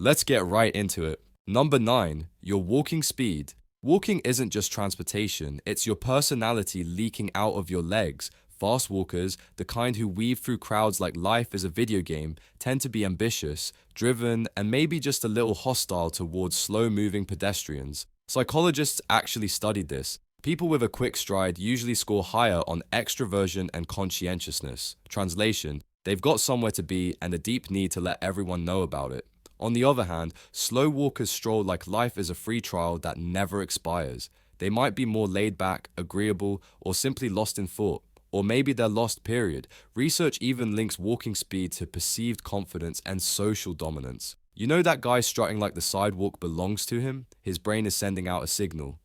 Let's get right into it. Number 9, your walking speed. Walking isn't just transportation, it's your personality leaking out of your legs. Fast walkers, the kind who weave through crowds like life is a video game, tend to be ambitious, driven, and maybe just a little hostile towards slow-moving pedestrians. Psychologists actually studied this. People with a quick stride usually score higher on extroversion and conscientiousness. Translation, they've got somewhere to be and a deep need to let everyone know about it. On the other hand, slow walkers stroll like life is a free trial that never expires. They might be more laid back, agreeable, or simply lost in thought. Or maybe they're lost, period. Research even links walking speed to perceived confidence and social dominance. You know that guy strutting like the sidewalk belongs to him? His brain is sending out a signal.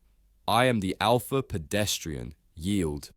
I am the alpha pedestrian. Yield.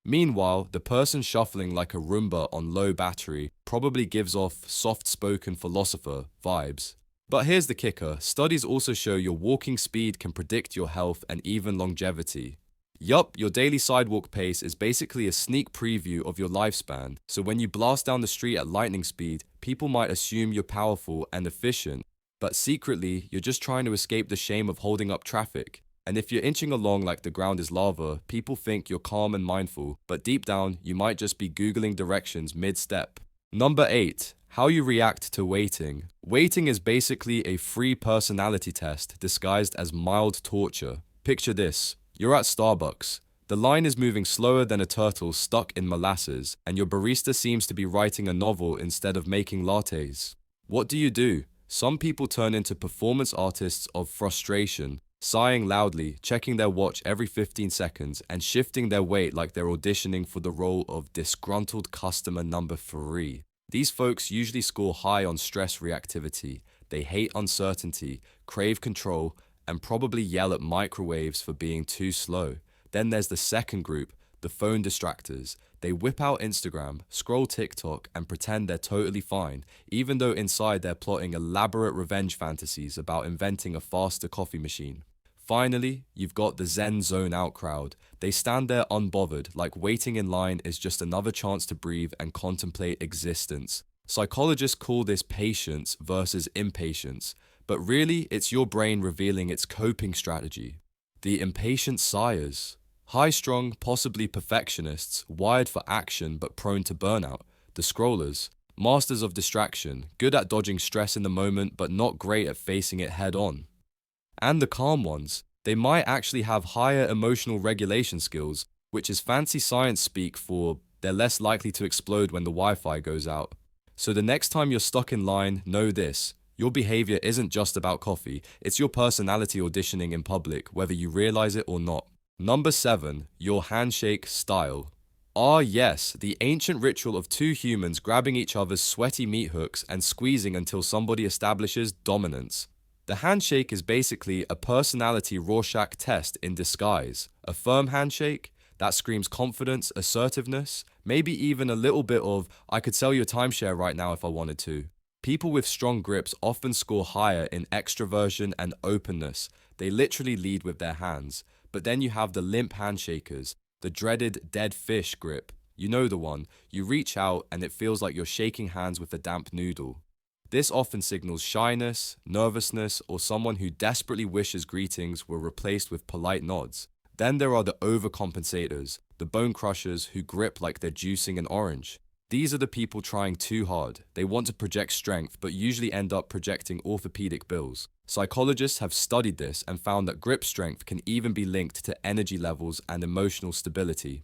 Meanwhile, the person shuffling like a Roomba on low battery probably gives off soft-spoken philosopher vibes. But here's the kicker, studies also show your walking speed can predict your health and even longevity. Yup, your daily sidewalk pace is basically a sneak preview of your lifespan, so when you blast down the street at lightning speed, people might assume you're powerful and efficient, but secretly, you're just trying to escape the shame of holding up traffic. And if you're inching along like the ground is lava, people think you're calm and mindful, but deep down, you might just be Googling directions mid-step. Number 8. How you react to waiting. Waiting is basically a free personality test disguised as mild torture. Picture this. You're at Starbucks. The line is moving slower than a turtle stuck in molasses, and your barista seems to be writing a novel instead of making lattes. What do? Some people turn into performance artists of frustration, sighing loudly, checking their watch every 15 seconds, and shifting their weight like they're auditioning for the role of disgruntled customer number 3. These folks usually score high on stress reactivity. They hate uncertainty, crave control, and probably yell at microwaves for being too slow. Then there's the second group, the phone distractors. They whip out Instagram, scroll TikTok, and pretend they're totally fine, even though inside they're plotting elaborate revenge fantasies about inventing a faster coffee machine. Finally, you've got the Zen zone out crowd. They stand there unbothered, like waiting in line is just another chance to breathe and contemplate existence. Psychologists call this patience versus impatience, but really it's your brain revealing its coping strategy. The impatient sighers. High-strung, possibly perfectionists, wired for action but prone to burnout. The scrollers. Masters of distraction, good at dodging stress in the moment but not great at facing it head-on. And the calm ones. They might actually have higher emotional regulation skills, which is fancy science speak for they're less likely to explode when the Wi-Fi goes out. So the next time you're stuck in line, know this. Your behavior isn't just about coffee, it's your personality auditioning in public, whether you realize it or not. Number 7, your handshake style. Ah yes, the ancient ritual of two humans grabbing each other's sweaty meat hooks and squeezing until somebody establishes dominance. The handshake is basically a personality Rorschach test in disguise. A firm handshake that screams confidence, assertiveness, maybe even a little bit of, I could sell you a timeshare right now if I wanted to. People with strong grips often score higher in extroversion and openness. They literally lead with their hands. But then you have the limp handshakers, the dreaded dead fish grip. You know the one. You reach out and it feels like you're shaking hands with a damp noodle. This often signals shyness, nervousness, or someone who desperately wishes greetings were replaced with polite nods. Then there are the overcompensators, the bone crushers who grip like they're juicing an orange. These are the people trying too hard. They want to project strength, but usually end up projecting orthopedic bills. Psychologists have studied this and found that grip strength can even be linked to energy levels and emotional stability.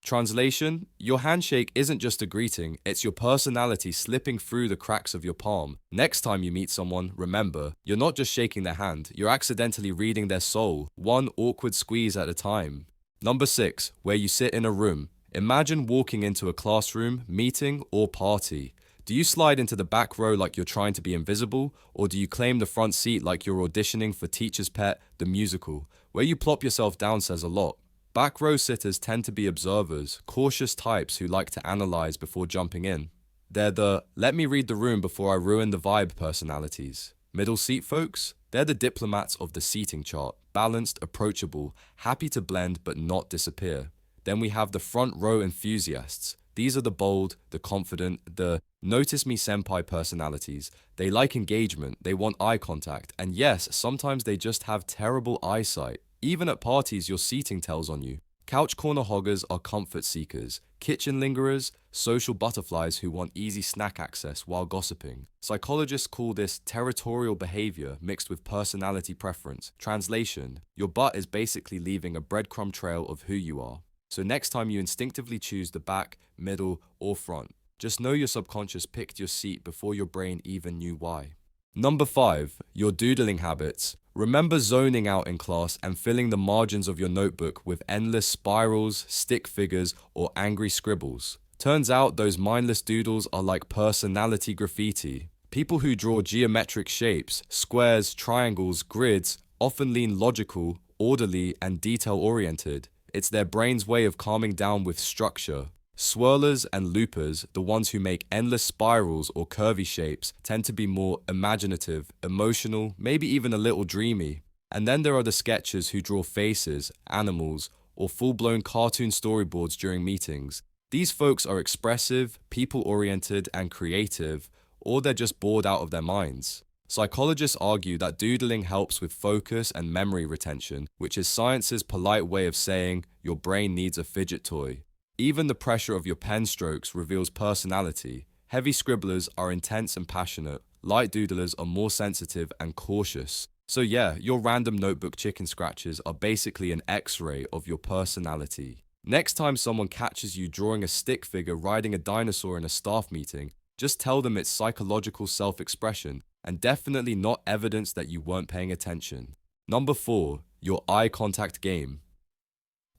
Translation, your handshake isn't just a greeting, it's your personality slipping through the cracks of your palm. Next time you meet someone, remember, you're not just shaking their hand, you're accidentally reading their soul, one awkward squeeze at a time. Number 6, where you sit in a room. Imagine walking into a classroom, meeting, or party. Do you slide into the back row like you're trying to be invisible, or do you claim the front seat like you're auditioning for Teacher's Pet, the musical? Where you plop yourself down says a lot. Back row sitters tend to be observers, cautious types who like to analyze before jumping in. They're the, let me read the room before I ruin the vibe personalities. Middle seat folks? They're the diplomats of the seating chart, balanced, approachable, happy to blend but not disappear. Then we have the front row enthusiasts. These are the bold, the confident, the notice me senpai personalities. They like engagement, they want eye contact, and yes, sometimes they just have terrible eyesight. Even at parties, your seating tells on you. Couch corner hoggers are comfort seekers, kitchen lingerers, social butterflies who want easy snack access while gossiping. Psychologists call this territorial behavior mixed with personality preference. Translation: your butt is basically leaving a breadcrumb trail of who you are. So next time you instinctively choose the back, middle, or front, just know your subconscious picked your seat before your brain even knew why. Number 5, your doodling habits. Remember zoning out in class and filling the margins of your notebook with endless spirals, stick figures, or angry scribbles. Turns out those mindless doodles are like personality graffiti. People who draw geometric shapes, squares, triangles, grids, often lean logical, orderly, and detail-oriented. It's their brain's way of calming down with structure. Swirlers and loopers, the ones who make endless spirals or curvy shapes, tend to be more imaginative, emotional, maybe even a little dreamy. And then there are the sketchers who draw faces, animals, or full-blown cartoon storyboards during meetings. These folks are expressive, people-oriented, and creative, or they're just bored out of their minds. Psychologists argue that doodling helps with focus and memory retention, which is science's polite way of saying your brain needs a fidget toy. Even the pressure of your pen strokes reveals personality. Heavy scribblers are intense and passionate. Light doodlers are more sensitive and cautious. So yeah, your random notebook chicken scratches are basically an X-ray of your personality. Next time someone catches you drawing a stick figure riding a dinosaur in a staff meeting, just tell them it's psychological self-expression and definitely not evidence that you weren't paying attention. Number 4, your eye contact game.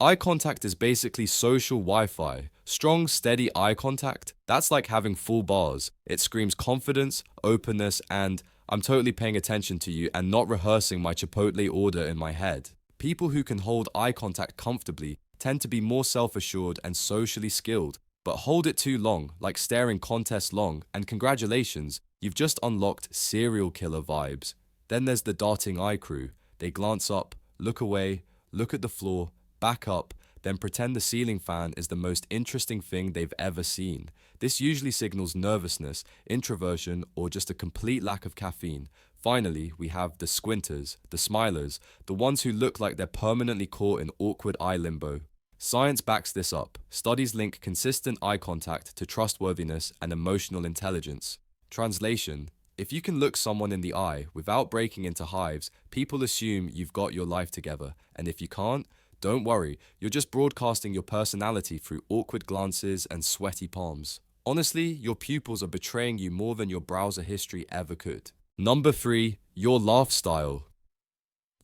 Eye contact is basically social Wi-Fi. Strong, steady eye contact, that's like having full bars. It screams confidence, openness, and I'm totally paying attention to you and not rehearsing my Chipotle order in my head. People who can hold eye contact comfortably tend to be more self-assured and socially skilled, but hold it too long, like staring contest long, and congratulations, you've just unlocked serial killer vibes. Then there's the darting eye crew. They glance up, look away, look at the floor, back up, then pretend the ceiling fan is the most interesting thing they've ever seen. This usually signals nervousness, introversion, or just a complete lack of caffeine. Finally, we have the squinters, the smilers, the ones who look like they're permanently caught in awkward eye limbo. Science backs this up. Studies link consistent eye contact to trustworthiness and emotional intelligence. Translation: if you can look someone in the eye without breaking into hives, people assume you've got your life together, and if you can't, don't worry, you're just broadcasting your personality through awkward glances and sweaty palms. Honestly, your pupils are betraying you more than your browser history ever could. Number 3, your laugh style.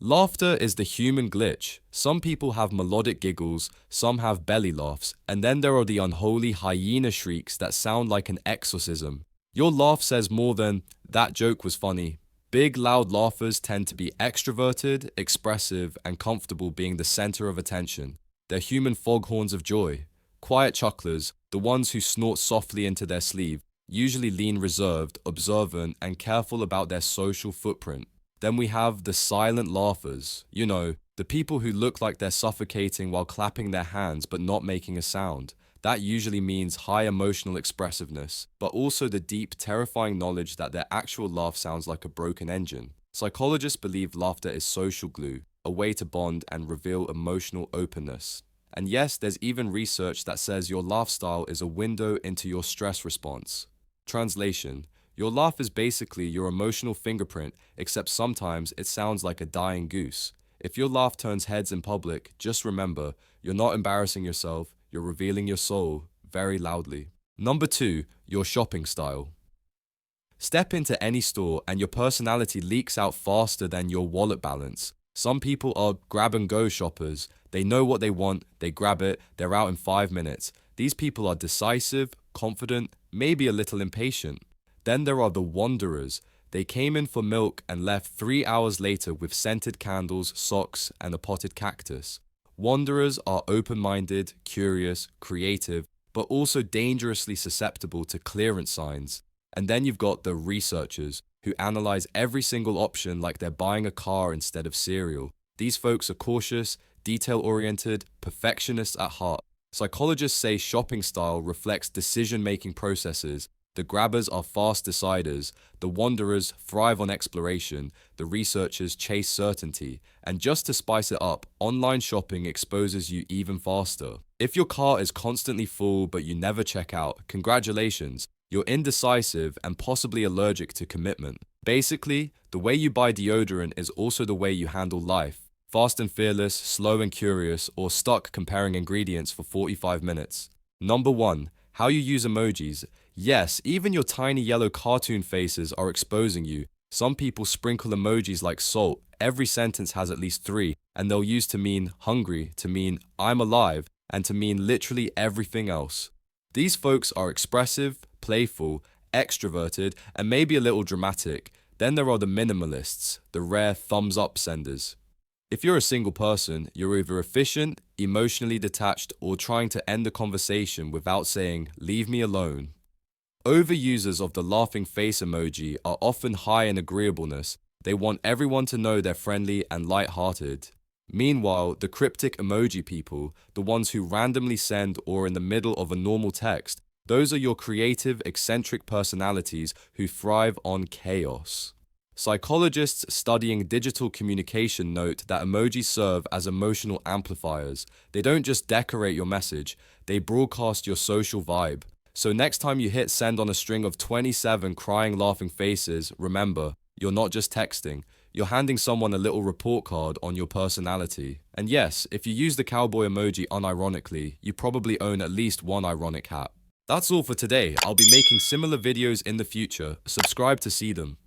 Laughter is the human glitch. Some people have melodic giggles, some have belly laughs, and then there are the unholy hyena shrieks that sound like an exorcism. Your laugh says more than, "that joke was funny." Big, loud laughers tend to be extroverted, expressive, and comfortable being the center of attention. They're human foghorns of joy. Quiet chucklers, the ones who snort softly into their sleeve, usually lean reserved, observant, and careful about their social footprint. Then we have the silent laughers. You know, the people who look like they're suffocating while clapping their hands but not making a sound. That usually means high emotional expressiveness, but also the deep, terrifying knowledge that their actual laugh sounds like a broken engine. Psychologists believe laughter is social glue, a way to bond and reveal emotional openness. And yes, there's even research that says your laugh style is a window into your stress response. Translation: your laugh is basically your emotional fingerprint, except sometimes it sounds like a dying goose. If your laugh turns heads in public, just remember, you're not embarrassing yourself, you're revealing your soul very loudly. Number 2, your shopping style. Step into any store and your personality leaks out faster than your wallet balance. Some people are grab-and-go shoppers. They know what they want, they grab it, they're out in 5 minutes. These people are decisive, confident, maybe a little impatient. Then there are the wanderers. They came in for milk and left 3 hours later with scented candles, socks, and a potted cactus. Wanderers are open-minded, curious, creative, but also dangerously susceptible to clearance signs. And then you've got the researchers, who analyze every single option like they're buying a car instead of cereal. These folks are cautious, detail-oriented, perfectionists at heart. Psychologists say shopping style reflects decision-making processes. The grabbers are fast deciders, the wanderers thrive on exploration, the researchers chase certainty, and just to spice it up, online shopping exposes you even faster. If your cart is constantly full but you never check out, congratulations, you're indecisive and possibly allergic to commitment. Basically, the way you buy deodorant is also the way you handle life. Fast and fearless, slow and curious, or stuck comparing ingredients for 45 minutes. Number 1. How you use emojis. Yes, even your tiny yellow cartoon faces are exposing you. Some people sprinkle emojis like salt. Every sentence has at least 3, and they'll use to mean hungry, to mean I'm alive, and to mean literally everything else. These folks are expressive, playful, extroverted, and maybe a little dramatic. Then there are the minimalists, the rare thumbs up senders. If you're a single person, you're either efficient, emotionally detached, or trying to end the conversation without saying, "Leave me alone." Overusers of the laughing face emoji are often high in agreeableness. They want everyone to know they're friendly and light-hearted. Meanwhile, the cryptic emoji people, the ones who randomly send or in the middle of a normal text, those are your creative, eccentric personalities who thrive on chaos. Psychologists studying digital communication note that emojis serve as emotional amplifiers. They don't just decorate your message, they broadcast your social vibe. So next time you hit send on a string of 27 crying laughing faces, remember, you're not just texting, you're handing someone a little report card on your personality. And yes, if you use the cowboy emoji unironically, you probably own at least one ironic hat. That's all for today. I'll be making similar videos in the future. Subscribe to see them.